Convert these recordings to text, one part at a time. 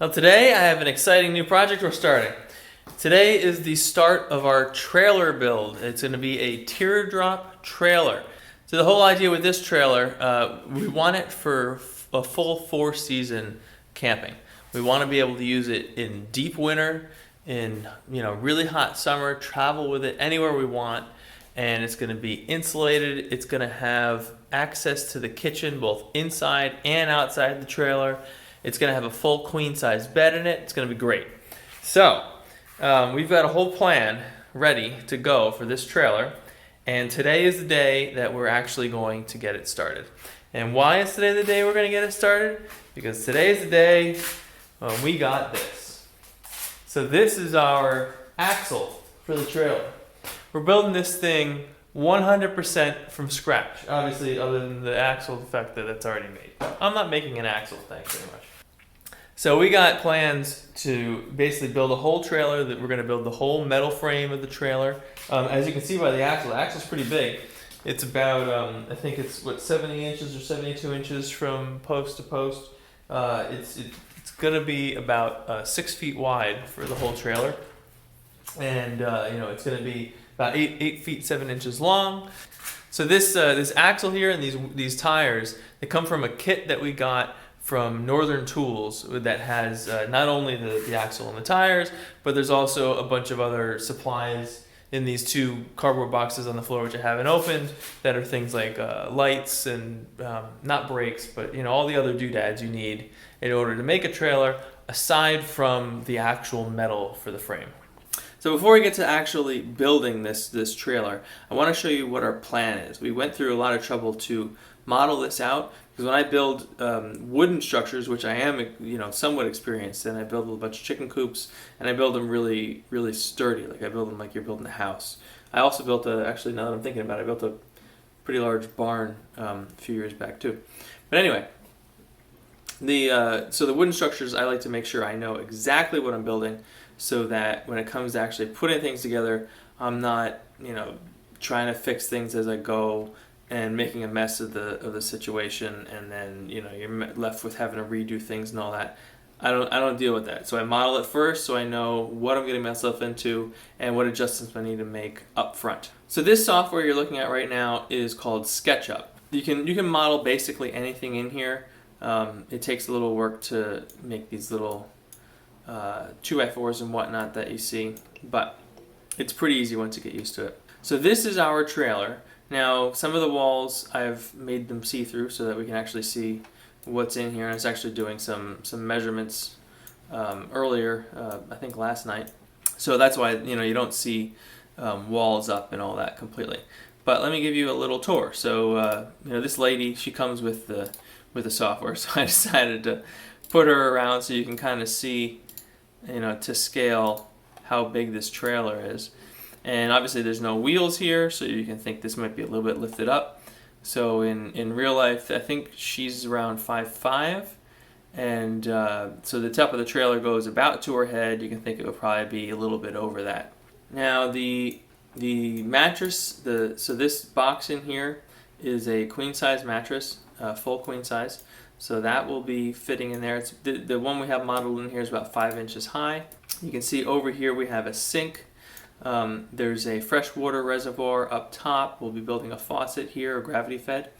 Well, today I have an exciting new project we're starting. Today is the start of our trailer build. It's going to be a teardrop trailer. So the whole idea with this trailer, we want it for a full 4-season camping. We want to be able to use it in deep winter, in really hot summer, travel with it anywhere we want, and it's going to be insulated. It's going to have access to the kitchen both inside and outside the trailer. It's going to have a full queen-size bed in it. It's going to be great. So we've got a whole plan ready to go for this trailer, and today is the day that we're actually going to get it started. And why is today the day we're going to get it started? Because today is the day when we got this. So this is our axle for the trailer. We're building this thing 100% from scratch. Obviously, other than the axle, the fact that it's already made. I'm not making an axle, thanks very much. So we got plans to basically build a whole trailer. That we're going to build the whole metal frame of the trailer. As you can see by the axle's pretty big. It's about, I think it's 70 inches or 72 inches from post to post. It's going to be about 6 feet wide for the whole trailer, and it's going to be about 8 feet 7 inches long. So this axle here and these tires, they come from a kit that we got from Northern Tools that has not only the axle and the tires, but there's also a bunch of other supplies in these 2 cardboard boxes on the floor, which I haven't opened, that are things like lights and not brakes, but all the other doodads you need in order to make a trailer, aside from the actual metal for the frame. So before we get to actually building this trailer, I want to show you what our plan is. We went through a lot of trouble to model this out, because when I build wooden structures, which I am somewhat experienced in, I build a bunch of chicken coops, and I build them really, really sturdy. Like I build them like you're building a house. I also built actually now that I'm thinking about it, I built a pretty large barn a few years back too. But anyway, so the wooden structures, I like to make sure I know exactly what I'm building, so that when it comes to actually putting things together, I'm not trying to fix things as I go and making a mess of the situation, and then you're left with having to redo things and all that. I don't deal with that. So I model it first, so I know what I'm getting myself into and what adjustments I need to make up front. So this software you're looking at right now is called SketchUp. You can model basically anything in here. It takes a little work to make these little 2x4s and whatnot that you see, but it's pretty easy once you get used to it. So this is our trailer. Now, some of the walls I've made them see-through so that we can actually see what's in here. I was actually doing some measurements earlier, I think last night. So that's why you don't see walls up and all that completely. But let me give you a little tour. So this lady, she comes with the software, so I decided to put her around so you can kind of see to scale how big this trailer is. And obviously there's no wheels here, so you can think this might be a little bit lifted up. So in real life, I think she's around 5'5", and so the top of the trailer goes about to her head. You can think it would probably be a little bit over that. Now the mattress, so this box in here is a queen size mattress, full queen size. So that will be fitting in there. It's the one we have modeled in here is about 5 inches high. You can see over here we have a sink. There's a freshwater reservoir up top. We'll be building a faucet here, a gravity fed.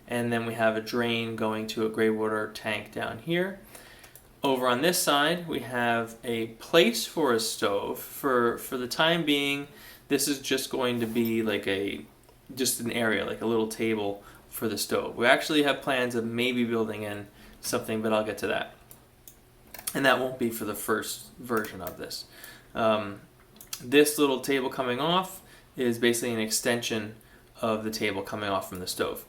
And then we have a drain going to a gray water tank down here. Over on this side, we have a place for a stove. For the time being, this is just going to be like just an area, like a little table for the stove. We actually have plans of maybe building in something, but I'll get to that. And that won't be for the first version of this. This little table coming off is basically an extension of the table coming off from the stove.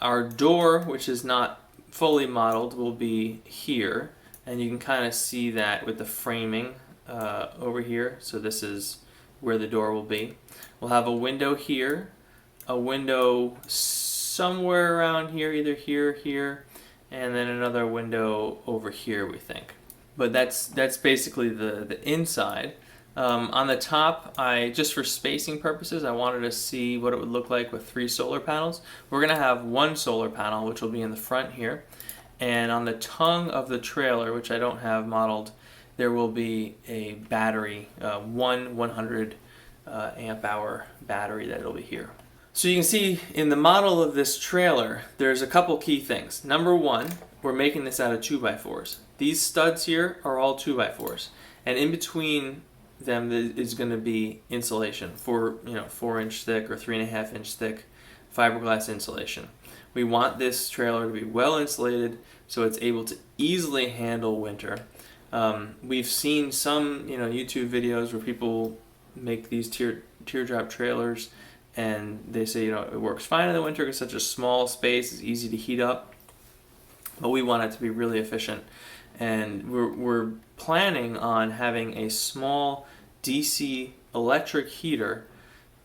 Our door, which is not fully modeled, will be here, and you can kind of see that with the framing over here. So this is where the door will be. We'll have a window here, a window somewhere around here, either here, and then another window over here, we think. But that's basically the inside. On the top, just for spacing purposes, I wanted to see what it would look like with 3 solar panels. We're going to have 1 solar panel, which will be in the front here, and on the tongue of the trailer, which I don't have modeled, there will be a battery, one 100 amp hour battery that will be here. So you can see in the model of this trailer, there's a couple key things. Number one, we're making this out of 2x4s. These studs here are all 2x4s, and in between them is going to be insulation, 4-inch thick or 3.5-inch thick fiberglass insulation. We want this trailer to be well insulated so it's able to easily handle winter. We've seen some YouTube videos where people make these teardrop trailers and they say it works fine in the winter because it's such a small space, it's easy to heat up, but we want it to be really efficient. And we're planning on having a small DC electric heater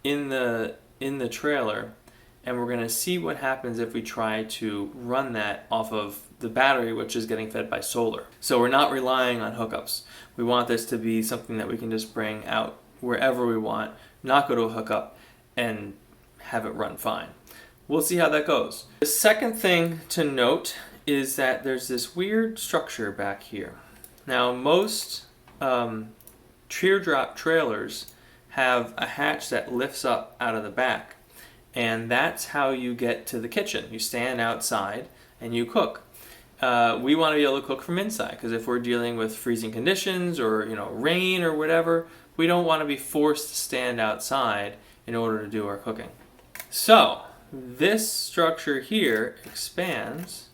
in the trailer, and we're going to see what happens if we try to run that off of the battery, which is getting fed by solar. So we're not relying on hookups. We want this to be something that we can just bring out wherever we want, not go to a hookup, and have it run fine. We'll see how that goes. The second thing to note is that there's this weird structure back here. Now, most teardrop trailers have a hatch that lifts up out of the back, and that's how you get to the kitchen. You stand outside and you cook. We want to be able to cook from inside, because if we're dealing with freezing conditions or rain or whatever, we don't want to be forced to stand outside in order to do our cooking. So this structure here expands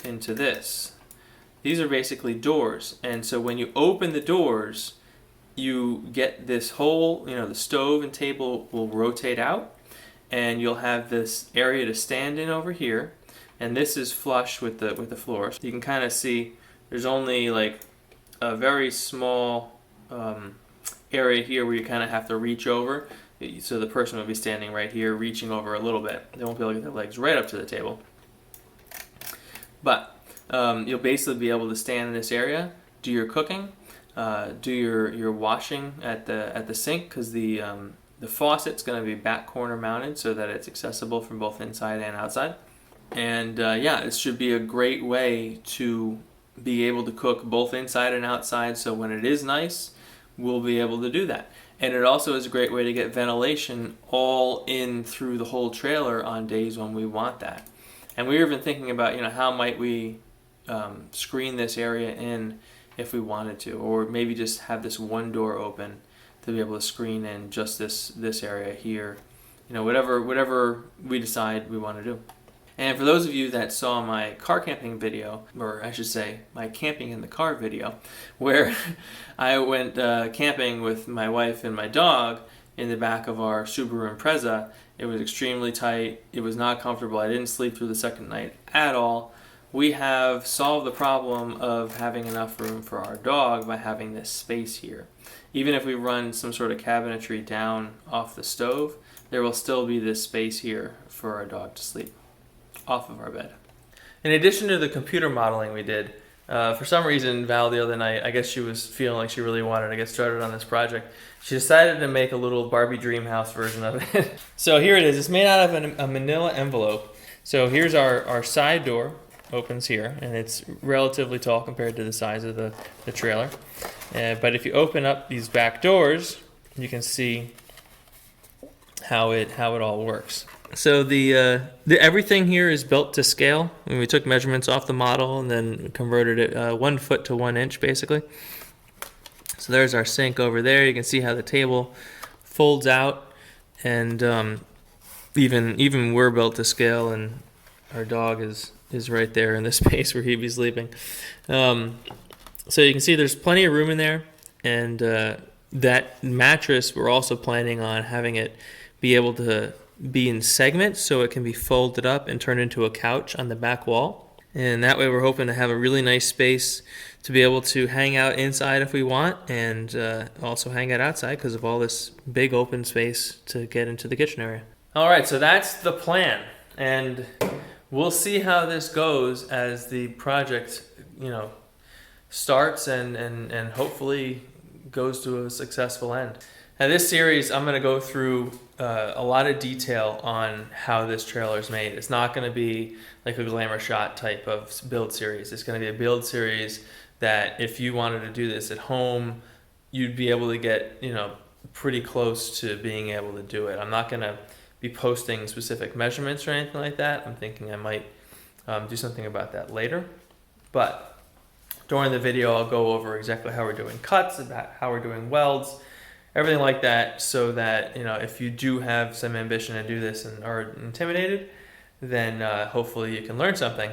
into this. These are basically doors, and so when you open the doors, you get this whole, the stove and table will rotate out, and you'll have this area to stand in over here, and this is flush with the floor. So you can kind of see there's only like a very small area here where you kind of have to reach over. So the person will be standing right here, reaching over a little bit. They won't be able to get their legs right up to the table. But you'll basically be able to stand in this area, do your cooking, do your washing at the sink, because the faucet's going to be back corner mounted so that it's accessible from both inside and outside. And this should be a great way to be able to cook both inside and outside, so when it is nice, we'll be able to do that. And it also is a great way to get ventilation all in through the whole trailer on days when we want that. And we were even thinking about, how might we screen this area in if we wanted to, or maybe just have this one door open to be able to screen in just this area here. Whatever we decide we want to do. And for those of you that saw my car camping video, or I should say my camping in the car video, where I went camping with my wife and my dog in the back of our Subaru Impreza, it was extremely tight. It was not comfortable. I didn't sleep through the second night at all. We have solved the problem of having enough room for our dog by having this space here. Even if we run some sort of cabinetry down off the stove, there will still be this space here for our dog to sleep off of our bed. In addition to the computer modeling we did, for some reason Val the other night, I guess she was feeling like she really wanted to get started on this project, she decided to make a little Barbie dream house version of it. So here it is. It's made out of a manila envelope. So here's our side door, opens here, and it's relatively tall compared to the size of the trailer. But if you open up these back doors, you can see how it all works. So the everything here is built to scale. And we took measurements off the model and then converted it 1 foot to 1 inch basically. So there's our sink over there. You can see how the table folds out, and even we're built to scale, and our dog is right there in the space where he'd be sleeping. So you can see there's plenty of room in there, and that mattress we're also planning on having it be able to be in segments so it can be folded up and turned into a couch on the back wall. And that way we're hoping to have a really nice space to be able to hang out inside if we want, and also hang out outside because of all this big open space to get into the kitchen area. All right, so that's the plan, and we'll see how this goes as the project, starts and hopefully goes to a successful end. Now this series, I'm going to go through a lot of detail on how this trailer is made. It's not going to be like a glamour shot type of build series. It's going to be a build series that if you wanted to do this at home, you'd be able to get, pretty close to being able to do it. I'm not going to be posting specific measurements or anything like that. I'm thinking I might do something about that later. But during the video, I'll go over exactly how we're doing cuts, about how we're doing welds, everything like that, so that if you do have some ambition to do this and are intimidated, then hopefully you can learn something.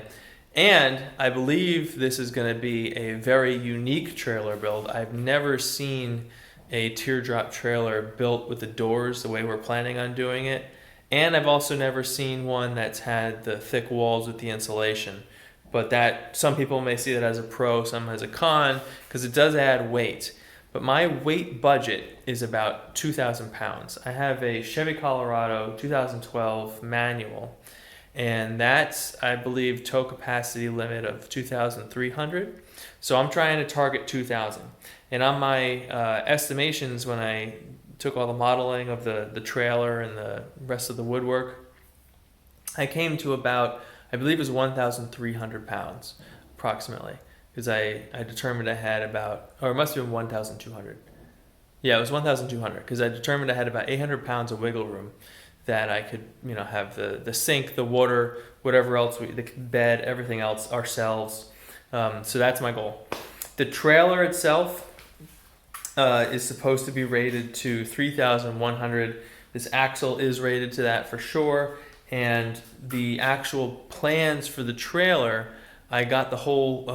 And I believe this is going to be a very unique trailer build. I've never seen a teardrop trailer built with the doors the way we're planning on doing it. And I've also never seen one that's had the thick walls with the insulation. But that, some people may see that as a pro, some as a con, because it does add weight. But my weight budget is about 2,000 pounds. I have a Chevy Colorado 2012 manual, and that's, I believe, tow capacity limit of 2,300. So I'm trying to target 2,000. And on my estimations, when I took all the modeling of the trailer and the rest of the woodwork, I came to about, I believe it was 1,300 pounds approximately, because I determined I had about, or it must have been 1,200. Yeah, it was 1,200, because I determined I had about 800 pounds of wiggle room that I could, have the sink, the water, whatever else, the bed, everything else ourselves. So that's my goal. The trailer itself is supposed to be rated to 3,100. This axle is rated to that for sure. And the actual plans for the trailer, I got the whole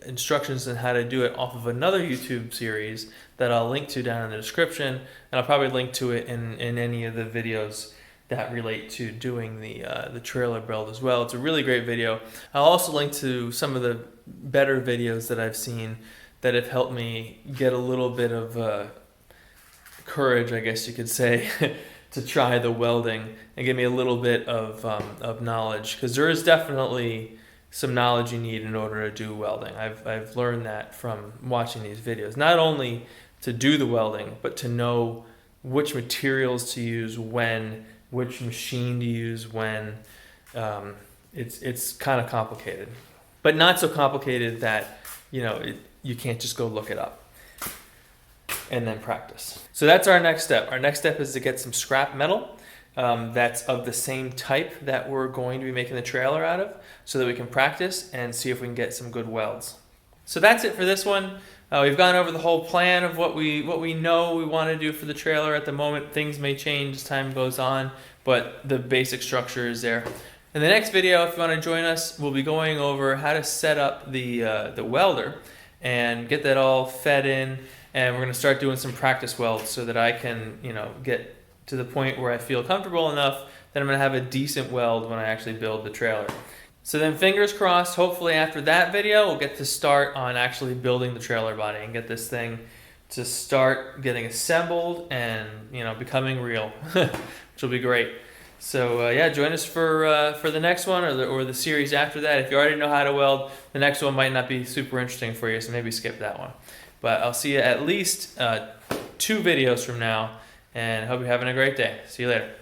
instructions on how to do it off of another YouTube series that I'll link to down in the description, and I'll probably link to it in any of the videos that relate to doing the trailer build as well. It's a really great video. I'll also link to some of the better videos that I've seen that have helped me get a little bit of courage, I guess you could say, to try the welding and give me a little bit of knowledge, because there is definitely some knowledge you need in order to do welding. I've learned that from watching these videos. Not only to do the welding, but to know which materials to use when, which machine to use when. It's kind of complicated, but not so complicated that you can't just go look it up and then practice. So that's our next step. Our next step is to get some scrap metal that's of the same type that we're going to be making the trailer out of, so that we can practice and see if we can get some good welds. So that's it for this one. We've gone over the whole plan of what we know we want to do for the trailer at the moment. Things may change as time goes on, but the basic structure is there. In the next video, if you want to join us, we'll be going over how to set up the welder and get that all fed in, and we're going to start doing some practice welds so that I can get to the point where I feel comfortable enough that I'm going to have a decent weld when I actually build the trailer. So then fingers crossed, hopefully after that video, we'll get to start on actually building the trailer body and get this thing to start getting assembled and becoming real, which will be great. So yeah, join us for the next one or the series after that. If you already know how to weld, the next one might not be super interesting for you, so maybe skip that one. But I'll see you at least 2 videos from now, and hope you're having a great day. See you later.